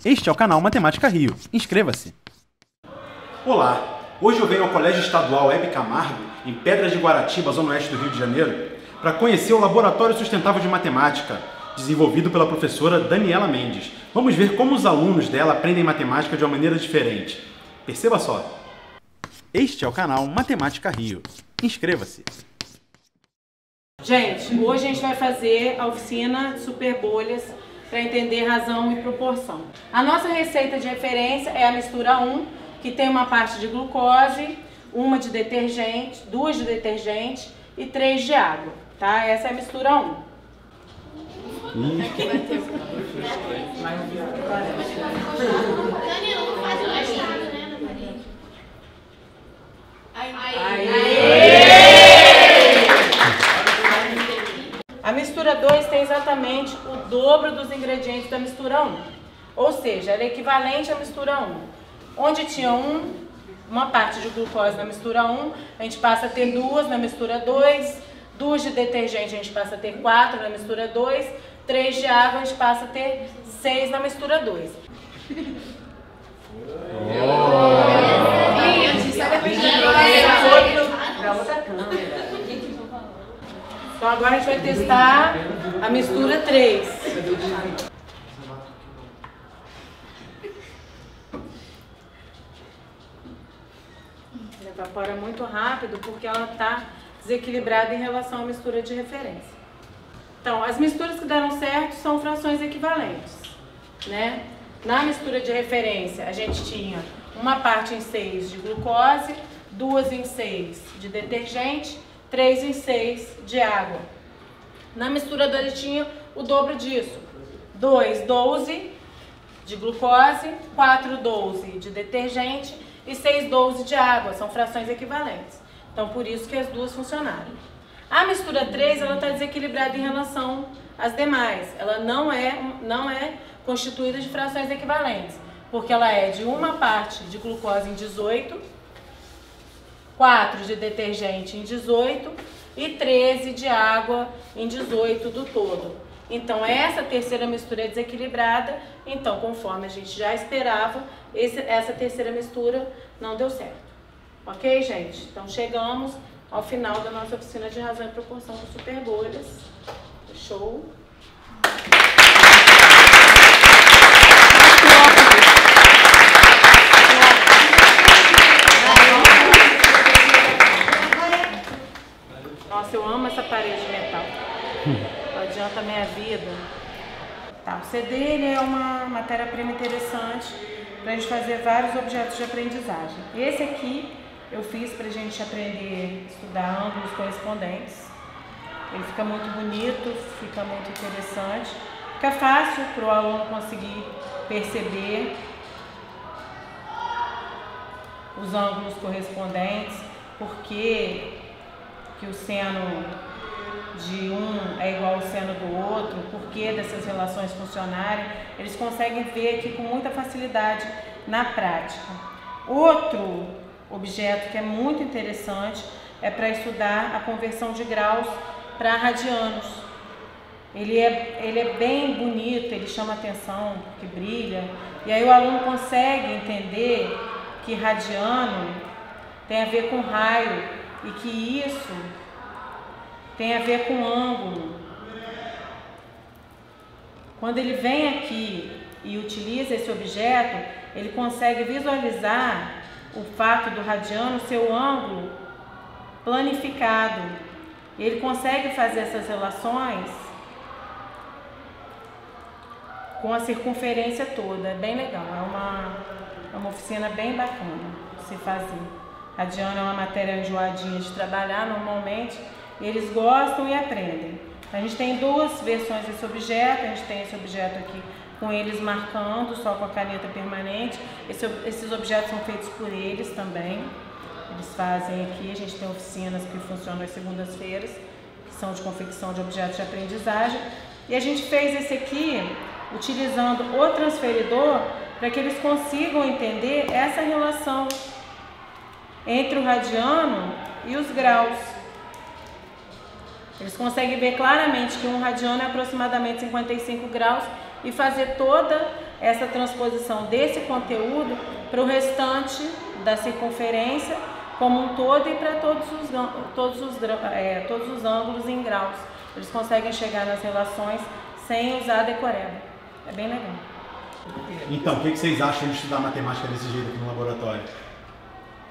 Este é o canal Matemática Rio. Inscreva-se! Olá! Hoje eu venho ao Colégio Estadual Hebe Camargo, em Pedras de Guaratiba, zona oeste do Rio de Janeiro, para conhecer o Laboratório Sustentável de Matemática, desenvolvido pela professora Daniela Mendes. Vamos ver como os alunos dela aprendem matemática de uma maneira diferente. Perceba só! Este é o canal Matemática Rio. Inscreva-se! Gente, hoje a gente vai fazer a oficina de superbolhas para entender razão e proporção. A nossa receita de referência é a mistura 1, que tem uma parte de glucose, uma de detergente, 2 de detergente e 3 de água, tá? Essa é a mistura 1. Aqui vai ter A mistura 2 tem exatamente o dobro dos ingredientes da mistura 1. Ou seja, ela é equivalente à mistura 1. Onde tinha uma parte de glucose na mistura 1, a gente passa a ter 2 na mistura 2, 2 de detergente a gente passa a ter 4 na mistura 2, 3 de água a gente passa a ter 6 na mistura 2. Então agora a gente vai testar a mistura 3. Ela evapora muito rápido porque ela está desequilibrada em relação à mistura de referência. Então, as misturas que deram certo são frações equivalentes, né? Na mistura de referência, a gente tinha uma parte em 6 de glucose, 2 em 6 de detergente, 3 em 6 de água. Na mistura 2 tinha o dobro disso. 2, 12 de glucose, 4, 12 de detergente e 6, 12 de água. São frações equivalentes. Então, por isso que as duas funcionaram. A mistura 3, ela está desequilibrada em relação às demais. Ela não é constituída de frações equivalentes, porque ela é de uma parte de glucose em 18, 4 de detergente em 18 e 13 de água em 18 do todo. Então, essa terceira mistura é desequilibrada. Então, conforme a gente já esperava, essa terceira mistura não deu certo. Ok, gente? Então, chegamos ao final da nossa oficina de razão e proporção com superbolhas. Show! Nossa, eu amo essa parede de metal. Não adianta a minha vida. Tá, o CD ele é uma matéria-prima interessante para a gente fazer vários objetos de aprendizagem. Esse aqui eu fiz para a gente aprender a estudar ângulos correspondentes. Ele fica muito bonito, fica muito interessante. Fica fácil para o aluno conseguir perceber os ângulos correspondentes, porque que o seno de um é igual ao seno do outro, por que dessas relações funcionarem, eles conseguem ver aqui com muita facilidade na prática. Outro objeto que é muito interessante é para estudar a conversão de graus para radianos. Ele é bem bonito, ele chama atenção, porque brilha, e aí o aluno consegue entender que radiano tem a ver com raio, e que isso tem a ver com ângulo. Quando ele vem aqui e utiliza esse objeto, ele consegue visualizar o fato do radiano ser o ângulo planificado. Ele consegue fazer essas relações com a circunferência toda. É bem legal, é uma oficina bem bacana de se fazer. Radiano é uma matéria enjoadinha de trabalhar normalmente, e eles gostam e aprendem. A gente tem duas versões desse objeto. A gente tem esse objeto aqui com eles marcando, só com a caneta permanente. Esses objetos são feitos por eles também. Eles fazem aqui, a gente tem oficinas que funcionam às segundas-feiras, que são de confecção de objetos de aprendizagem. E a gente fez esse aqui utilizando o transferidor para que eles consigam entender essa relação entre o radiano e os graus. Eles conseguem ver claramente que um radiano é aproximadamente 55 graus e fazer toda essa transposição desse conteúdo para o restante da circunferência como um todo e para todos os ângulos em graus. Eles conseguem chegar nas relações sem usar a decoreba. É bem legal. Então, o que vocês acham de estudar matemática desse jeito aqui no laboratório?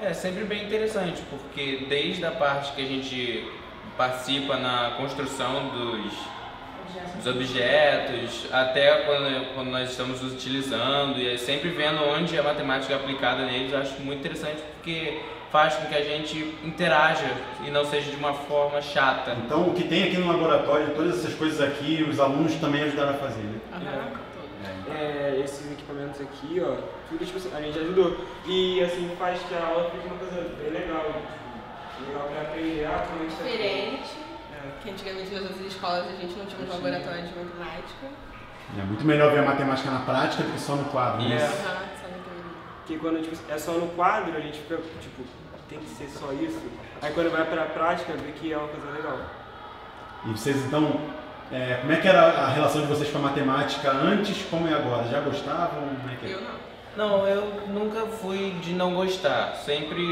É sempre bem interessante, porque desde a parte que a gente participa na construção dos objetos, até quando nós estamos os utilizando, e sempre vendo onde a matemática é aplicada neles, eu acho muito interessante, porque faz com que a gente interaja e não seja de uma forma chata. Então, o que tem aqui no laboratório, todas essas coisas aqui, os alunos também ajudaram a fazer, né? Esses equipamentos aqui, ó, tudo tipo, a gente ajudou. E assim faz que a aula fique uma coisa bem legal, legal pra aprender como isso é diferente. Que antigamente nas outras escolas a gente não tinha um laboratório de matemática. É muito melhor ver a matemática na prática do que só no quadro, né? Só na teoria. Porque quando tipo, é só no quadro, a gente fica, tipo, tem que ser só isso. Aí quando vai pra prática, vê que é uma coisa legal. E vocês então, como é que era a relação de vocês com a matemática antes, como é agora? Já gostavam? Como é que é? Eu não. Não, eu nunca fui de não gostar, sempre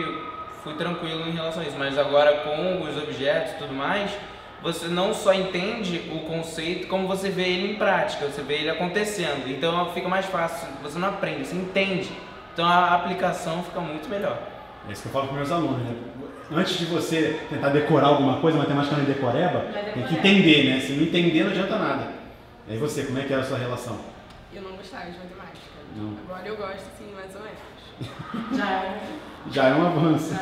fui tranquilo em relação a isso, mas agora com os objetos e tudo mais, você não só entende o conceito, como você vê ele em prática, você vê ele acontecendo, então fica mais fácil, você não aprende, você entende, então a aplicação fica muito melhor. É isso que eu falo para meus alunos, né? Antes de você tentar decorar alguma coisa, matemática não é decoreba, tem que entender, né? Se não entender, não adianta nada. E aí você, como é que era a sua relação? Eu não gostava de matemática. Não. Agora eu gosto, assim, mais ou menos. Já é um avanço.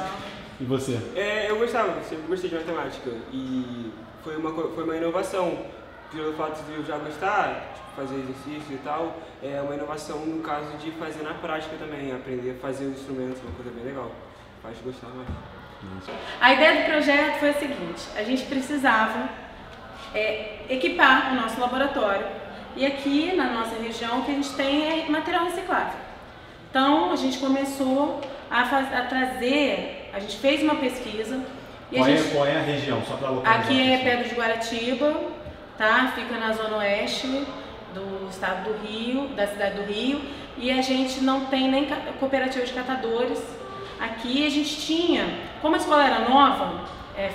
E você? Eu gostava, sempre gostei de matemática. E foi uma inovação. Pelo fato de eu já gostar, tipo, fazer exercício e tal, é uma inovação no caso de fazer na prática também, aprender a fazer os instrumentos, uma coisa bem legal. Faz gostar mais. A ideia do projeto foi a seguinte: a gente precisava equipar o nosso laboratório, e aqui na nossa região o que a gente tem é material reciclável. Então a gente começou a trazer, a gente fez uma pesquisa. E qual é a região? Só para localizar. Aqui é Pedra de Guaratiba, tá? Fica na zona oeste do estado do Rio, da cidade do Rio, e a gente não tem nem cooperativa de catadores. Aqui a gente tinha, como a escola era nova,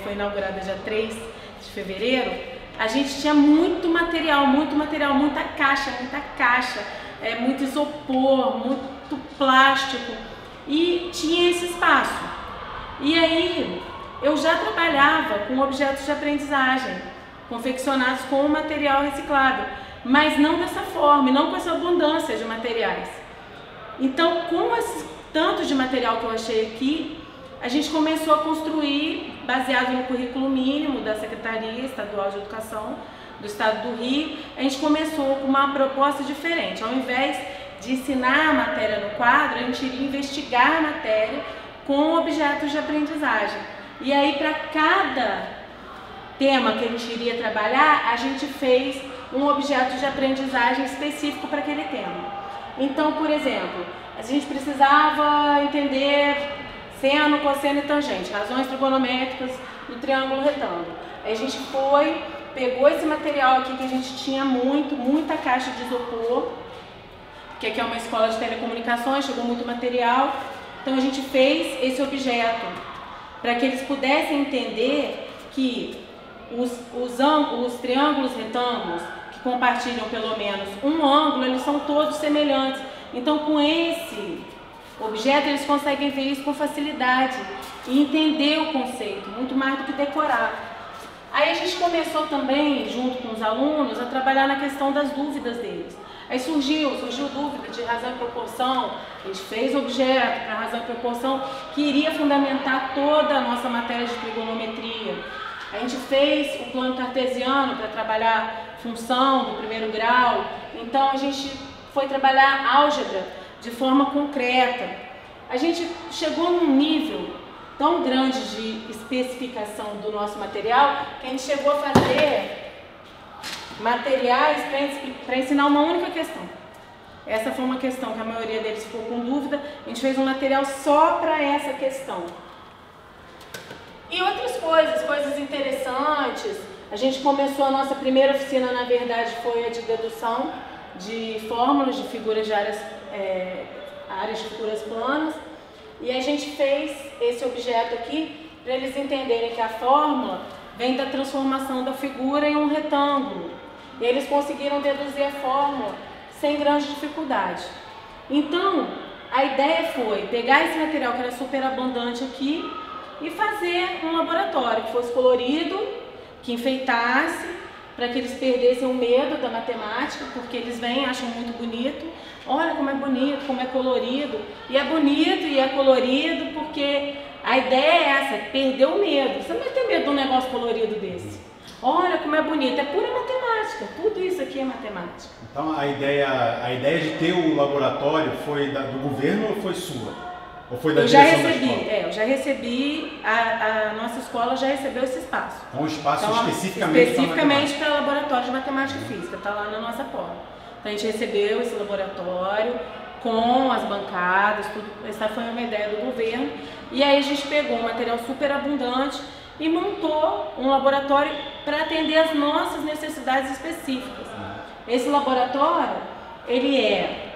foi inaugurada dia 3 de fevereiro, a gente tinha muito material, muita caixa, muito isopor, muito plástico, e tinha esse espaço. E aí eu já trabalhava com objetos de aprendizagem, confeccionados com material reciclável, mas não dessa forma, não com essa abundância de materiais. Então, com esse tanto de material que eu achei aqui, a gente começou a construir, baseado no currículo mínimo da Secretaria Estadual de Educação do Estado do Rio, a gente começou com uma proposta diferente. Ao invés de ensinar a matéria no quadro, a gente iria investigar a matéria com objetos de aprendizagem. E aí, para cada tema que a gente iria trabalhar, a gente fez um objeto de aprendizagem específico para aquele tema. Então, por exemplo, a gente precisava entender seno, cosseno e tangente, razões trigonométricas do triângulo retângulo. Aí a gente pegou esse material aqui que a gente tinha muita caixa de isopor, que aqui é uma escola de telecomunicações, chegou muito material. Então a gente fez esse objeto para que eles pudessem entender que os triângulos retângulos que compartilham pelo menos um ângulo, eles são todos semelhantes. Então, com esse objeto, eles conseguem ver isso com facilidade e entender o conceito, muito mais do que decorar. Aí a gente começou também, junto com os alunos, a trabalhar na questão das dúvidas deles. Aí surgiu dúvida de razão e proporção, a gente fez objeto para razão e proporção que iria fundamentar toda a nossa matéria de trigonometria. A gente fez o plano cartesiano para trabalhar função do primeiro grau, então a gente foi trabalhar álgebra de forma concreta. A gente chegou num nível tão grande de especificação do nosso material que a gente chegou a fazer materiais para ensinar uma única questão. Essa foi uma questão que a maioria deles ficou com dúvida, a gente fez um material só para essa questão. E outras coisas interessantes. A gente começou a nossa primeira oficina, na verdade, foi a de dedução de fórmulas de figuras de áreas de figuras planas, e a gente fez esse objeto aqui para eles entenderem que a fórmula vem da transformação da figura em um retângulo. E eles conseguiram deduzir a fórmula sem grande dificuldade. Então, a ideia foi pegar esse material que era super abundante aqui e fazer um laboratório que fosse colorido, que enfeitasse, para que eles perdessem o medo da matemática, porque eles vêm e acham muito bonito. Olha como é bonito, como é colorido. E é bonito e é colorido porque a ideia é essa, perder o medo. Você não vai ter medo de um negócio colorido desse. Olha como é bonito, é pura matemática, tudo isso aqui é matemática. Então a ideia de ter o laboratório foi do governo ou foi sua? Ou foi da direção da escola? Eu já recebi, a nossa escola já recebeu esse espaço. Um espaço especificamente para laboratório de matemática e física, está lá na nossa porta. Então a gente recebeu esse laboratório com as bancadas, tudo. Essa foi uma ideia do governo. E aí a gente pegou um material super abundante e montou um laboratório para atender as nossas necessidades específicas. Esse laboratório, ele é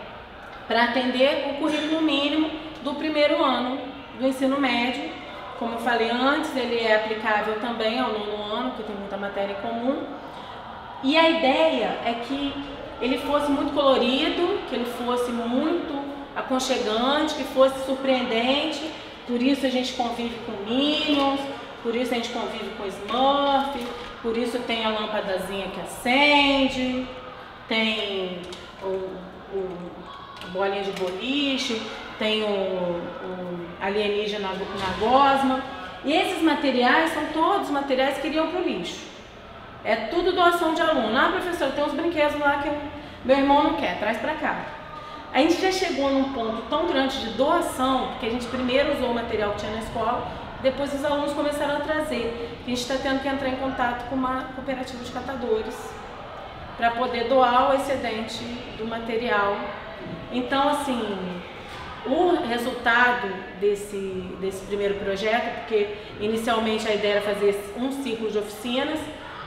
para atender o currículo mínimo do primeiro ano do ensino médio. Como eu falei antes, ele é aplicável também ao 9º ano, porque tem muita matéria em comum. E a ideia é que ele fosse muito colorido, que ele fosse muito aconchegante, que fosse surpreendente. Por isso a gente convive com Minions, por isso a gente convive com Smurf, por isso tem a lâmpadazinha que acende, tem a bolinha de boliche, tem o alienígena na gosma. E esses materiais são todos materiais que iriam para o lixo. É tudo doação de aluno. Ah, professor, tem uns brinquedos lá que meu irmão não quer, traz para cá. A gente já chegou num ponto tão grande de doação, porque a gente primeiro usou o material que tinha na escola, depois os alunos começaram a trazer. A gente está tendo que entrar em contato com uma cooperativa de catadores para poder doar o excedente do material. Então, assim, o resultado desse primeiro projeto, porque inicialmente a ideia era fazer um ciclo de oficinas,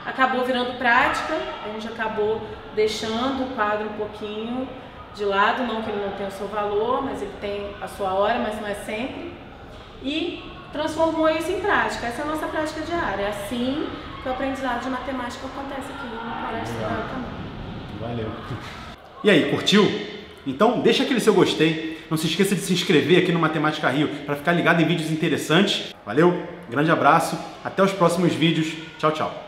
acabou virando prática, a gente acabou deixando o quadro um pouquinho de lado, não que ele não tenha o seu valor, mas ele tem a sua hora, mas não é sempre, e transformou isso em prática. Essa é a nossa prática diária, é assim que o aprendizado de matemática acontece aqui no Colégio Estadual também. Valeu! E aí, curtiu? Então deixa aquele seu gostei, não se esqueça de se inscrever aqui no Matemática Rio para ficar ligado em vídeos interessantes. Valeu, grande abraço, até os próximos vídeos, tchau, tchau!